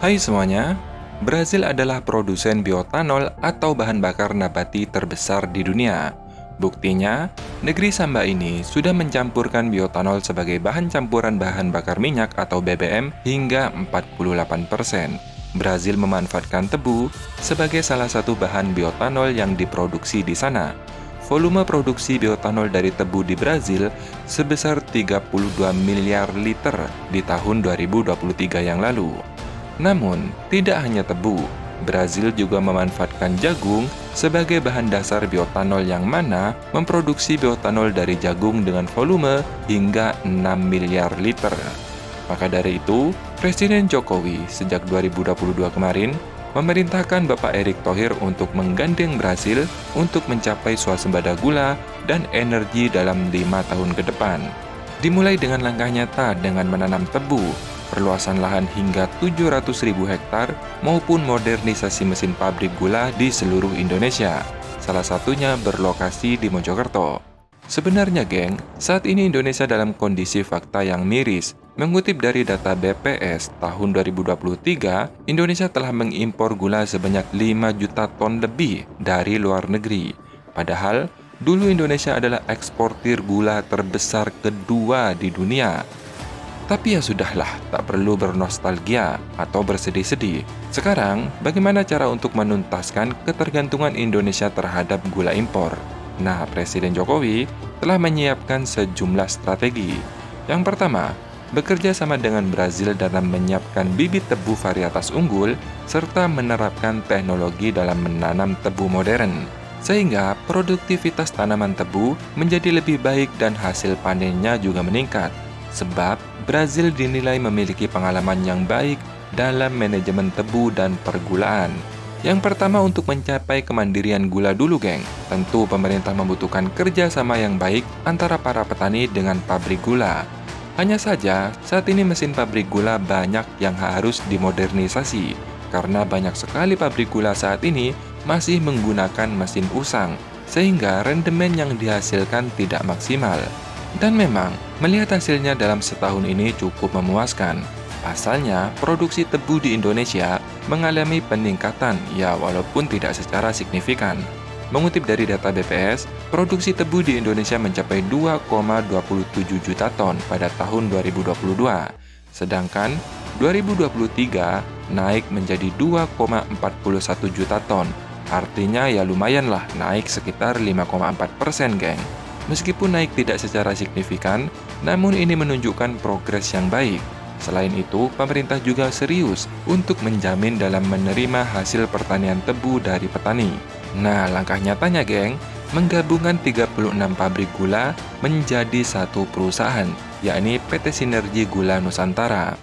Hai semuanya, Brazil adalah produsen bioetanol atau bahan bakar nabati terbesar di dunia. Buktinya, negeri Samba ini sudah mencampurkan bioetanol sebagai bahan campuran bahan bakar minyak atau BBM hingga 48%. Brazil memanfaatkan tebu sebagai salah satu bahan bioetanol yang diproduksi di sana. Volume produksi bioetanol dari tebu di Brazil sebesar 32 miliar liter di tahun 2023 yang lalu. Namun, tidak hanya tebu, Brazil juga memanfaatkan jagung sebagai bahan dasar bioetanol yang mana memproduksi bioetanol dari jagung dengan volume hingga 6 miliar liter. Maka dari itu, Presiden Jokowi sejak 2022 kemarin memerintahkan Bapak Erick Thohir untuk menggandeng Brazil untuk mencapai swasembada gula dan energi dalam 5 tahun ke depan. Dimulai dengan langkah nyata dengan menanam tebu, perluasan lahan hingga 700.000 hektar, maupun modernisasi mesin pabrik gula di seluruh Indonesia. Salah satunya berlokasi di Mojokerto. Sebenarnya, geng, saat ini Indonesia dalam kondisi fakta yang miris. Mengutip dari data BPS tahun 2023, Indonesia telah mengimpor gula sebanyak 5 juta ton lebih dari luar negeri. Padahal, dulu Indonesia adalah eksportir gula terbesar kedua di dunia. Tapi ya sudahlah, tak perlu bernostalgia atau bersedih-sedih. Sekarang, bagaimana cara untuk menuntaskan ketergantungan Indonesia terhadap gula impor? Nah, Presiden Jokowi telah menyiapkan sejumlah strategi. Yang pertama, bekerja sama dengan Brazil dalam menyiapkan bibit tebu varietas unggul, serta menerapkan teknologi dalam menanam tebu modern, sehingga produktivitas tanaman tebu menjadi lebih baik dan hasil panennya juga meningkat. Sebab Brazil dinilai memiliki pengalaman yang baik dalam manajemen tebu dan pergulaan. Yang pertama, untuk mencapai kemandirian gula dulu, geng. Tentu pemerintah membutuhkan kerjasama yang baik antara para petani dengan pabrik gula. Hanya saja, saat ini mesin pabrik gula banyak yang harus dimodernisasi, karena banyak sekali pabrik gula saat ini masih menggunakan mesin usang, sehingga rendemen yang dihasilkan tidak maksimal. Dan memang, melihat hasilnya dalam setahun ini cukup memuaskan. Pasalnya, produksi tebu di Indonesia mengalami peningkatan, ya walaupun tidak secara signifikan. Mengutip dari data BPS, produksi tebu di Indonesia mencapai 2,27 juta ton pada tahun 2022. Sedangkan 2023 naik menjadi 2,41 juta ton. Artinya ya lumayanlah, naik sekitar 5,4%, geng. Meskipun naik tidak secara signifikan, namun ini menunjukkan progres yang baik. Selain itu, pemerintah juga serius untuk menjamin dalam menerima hasil pertanian tebu dari petani. Nah, langkah nyatanya, geng, menggabungkan 36 pabrik gula menjadi satu perusahaan, yakni PT Sinergi Gula Nusantara.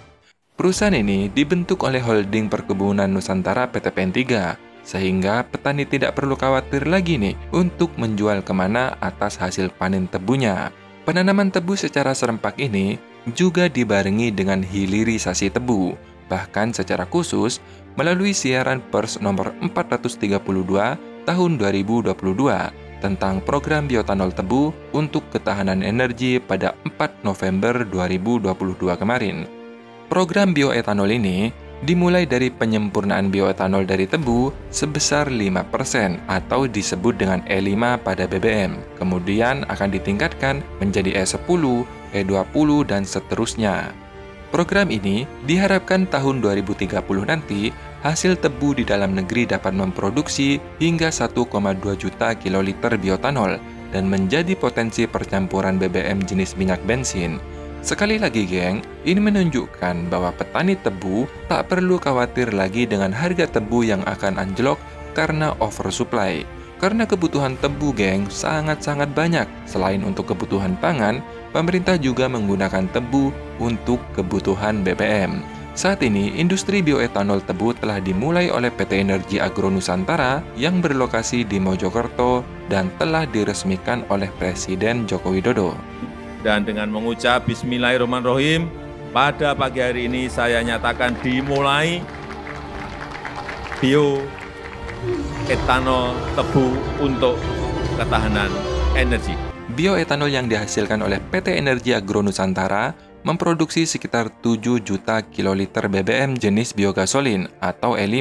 Perusahaan ini dibentuk oleh Holding Perkebunan Nusantara PTPN 3, sehingga petani tidak perlu khawatir lagi nih untuk menjual kemana atas hasil panen tebunya. Penanaman tebu secara serempak ini juga dibarengi dengan hilirisasi tebu, bahkan secara khusus melalui siaran pers nomor 432 tahun 2022 tentang program bioetanol tebu untuk ketahanan energi pada 4 November 2022 kemarin. Program bioetanol ini dimulai dari penyempurnaan bioetanol dari tebu sebesar 5% atau disebut dengan E5 pada BBM. Kemudian akan ditingkatkan menjadi E10, E20, dan seterusnya. Program ini diharapkan tahun 2030 nanti hasil tebu di dalam negeri dapat memproduksi hingga 1,2 juta kiloliter bioetanol dan menjadi potensi percampuran BBM jenis minyak bensin. Sekali lagi, geng, ini menunjukkan bahwa petani tebu tak perlu khawatir lagi dengan harga tebu yang akan anjlok karena oversupply. Karena kebutuhan tebu, geng, sangat-sangat banyak. Selain untuk kebutuhan pangan, pemerintah juga menggunakan tebu untuk kebutuhan BBM. Saat ini, industri bioetanol tebu telah dimulai oleh PT Energi Agro Nusantara yang berlokasi di Mojokerto dan telah diresmikan oleh Presiden Joko Widodo. Dan dengan mengucap Bismillahirrahmanirrahim, pada pagi hari ini saya nyatakan dimulai bioetanol tebu untuk ketahanan energi. Bioetanol yang dihasilkan oleh PT Energi Agro Nusantara memproduksi sekitar 7 juta kiloliter BBM jenis biogasolin atau E5.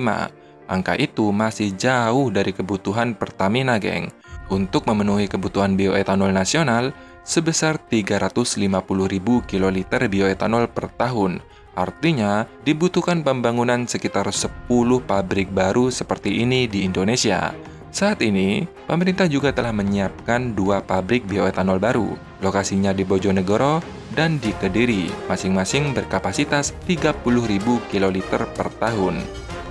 Angka itu masih jauh dari kebutuhan Pertamina, geng. Untuk memenuhi kebutuhan bioetanol nasional sebesar 350.000 kiloliter bioetanol per tahun. Artinya, dibutuhkan pembangunan sekitar 10 pabrik baru seperti ini di Indonesia. Saat ini, pemerintah juga telah menyiapkan 2 pabrik bioetanol baru. Lokasinya di Bojonegoro dan di Kediri, masing-masing berkapasitas 30.000 kiloliter per tahun.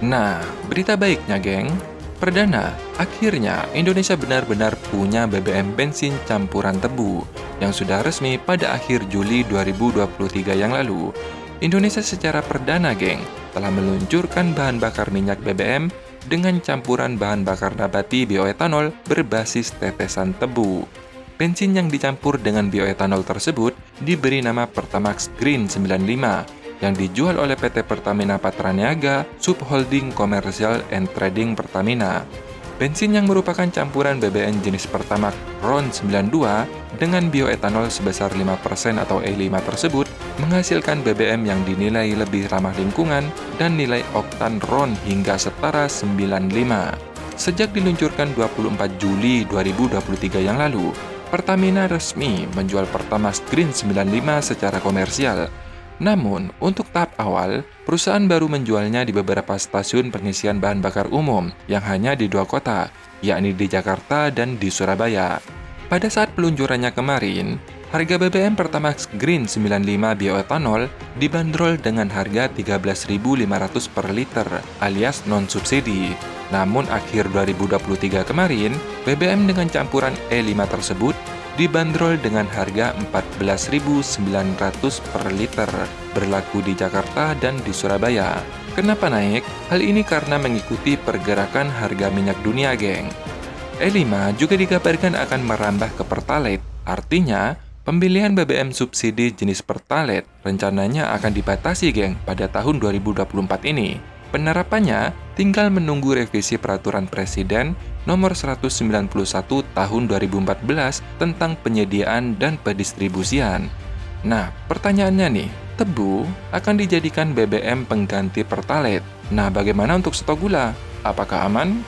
Nah, berita baiknya, geng. Perdana, akhirnya Indonesia benar-benar punya BBM bensin campuran tebu yang sudah resmi pada akhir Juli 2023 yang lalu. Indonesia secara perdana, geng, telah meluncurkan bahan bakar minyak BBM dengan campuran bahan bakar nabati bioetanol berbasis tetesan tebu. Bensin yang dicampur dengan bioetanol tersebut diberi nama Pertamax Green 95 yang dijual oleh PT Pertamina Patraniaga Subholding Commercial and Trading Pertamina. Bensin yang merupakan campuran BBM jenis Pertamax RON 92 dengan bioetanol sebesar 5% atau E5 tersebut menghasilkan BBM yang dinilai lebih ramah lingkungan dan nilai oktan RON hingga setara 95. Sejak diluncurkan 24 Juli 2023 yang lalu, Pertamina resmi menjual Pertamax Green 95 secara komersial. Namun, untuk tahap awal, perusahaan baru menjualnya di beberapa stasiun pengisian bahan bakar umum yang hanya di 2 kota, yakni di Jakarta dan di Surabaya. Pada saat peluncurannya kemarin, harga BBM Pertamax Green 95 bioetanol dibanderol dengan harga 13.500 per liter alias non-subsidi. Namun akhir 2023 kemarin, BBM dengan campuran E5 tersebut dibanderol dengan harga 14.900 per liter, berlaku di Jakarta dan di Surabaya. Kenapa naik? Hal ini karena mengikuti pergerakan harga minyak dunia, geng. E5 juga dikabarkan akan merambah ke Pertalite, artinya pembelian BBM subsidi jenis Pertalite rencananya akan dibatasi, geng, pada tahun 2024 ini. Penerapannya tinggal menunggu revisi Peraturan Presiden Nomor 191 Tahun 2014 tentang penyediaan dan pendistribusian. Nah, pertanyaannya nih, tebu akan dijadikan BBM pengganti Pertalite. Nah, bagaimana untuk stok gula? Apakah aman?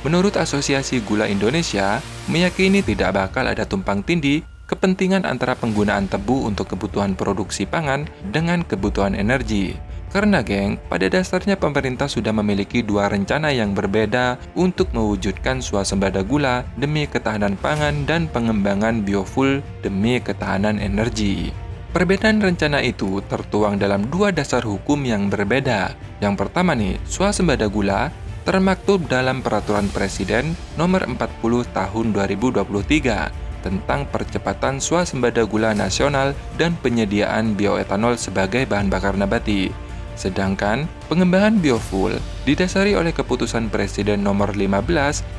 Menurut Asosiasi Gula Indonesia, meyakini tidak bakal ada tumpang tindih kepentingan antara penggunaan tebu untuk kebutuhan produksi pangan dengan kebutuhan energi. Karena, geng, pada dasarnya pemerintah sudah memiliki 2 rencana yang berbeda untuk mewujudkan swasembada gula demi ketahanan pangan dan pengembangan biofuel demi ketahanan energi. Perbedaan rencana itu tertuang dalam 2 dasar hukum yang berbeda. Yang pertama nih, swasembada gula termaktub dalam Peraturan Presiden Nomor 40 Tahun 2023 tentang percepatan swasembada gula nasional dan penyediaan bioetanol sebagai bahan bakar nabati. Sedangkan pengembangan biofuel didasari oleh Keputusan Presiden Nomor 15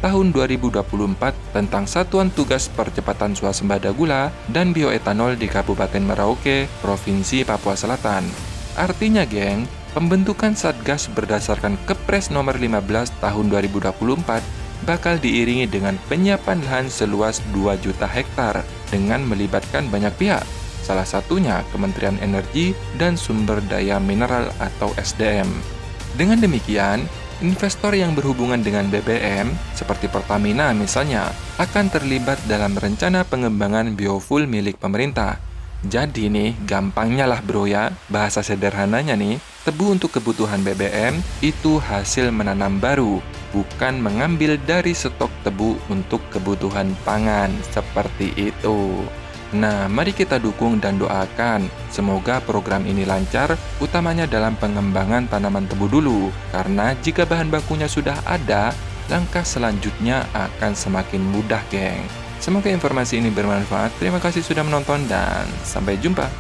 Tahun 2024 tentang Satuan Tugas Percepatan Swasembada Gula dan Bioetanol di Kabupaten Merauke, Provinsi Papua Selatan. Artinya, geng, pembentukan Satgas berdasarkan Kepres Nomor 15 Tahun 2024 bakal diiringi dengan penyiapan lahan seluas 2 juta hektar dengan melibatkan banyak pihak. Salah satunya Kementerian Energi dan Sumber Daya Mineral atau SDM. Dengan demikian, investor yang berhubungan dengan BBM, seperti Pertamina misalnya, akan terlibat dalam rencana pengembangan biofuel milik pemerintah. Jadi nih, gampangnya lah bro ya, bahasa sederhananya nih, tebu untuk kebutuhan BBM itu hasil menanam baru, bukan mengambil dari stok tebu untuk kebutuhan pangan, seperti itu. Nah, mari kita dukung dan doakan. Semoga program ini lancar, utamanya dalam pengembangan tanaman tebu dulu. Karena jika bahan bakunya sudah ada, langkah selanjutnya akan semakin mudah, geng. Semoga informasi ini bermanfaat. Terima kasih sudah menonton dan sampai jumpa.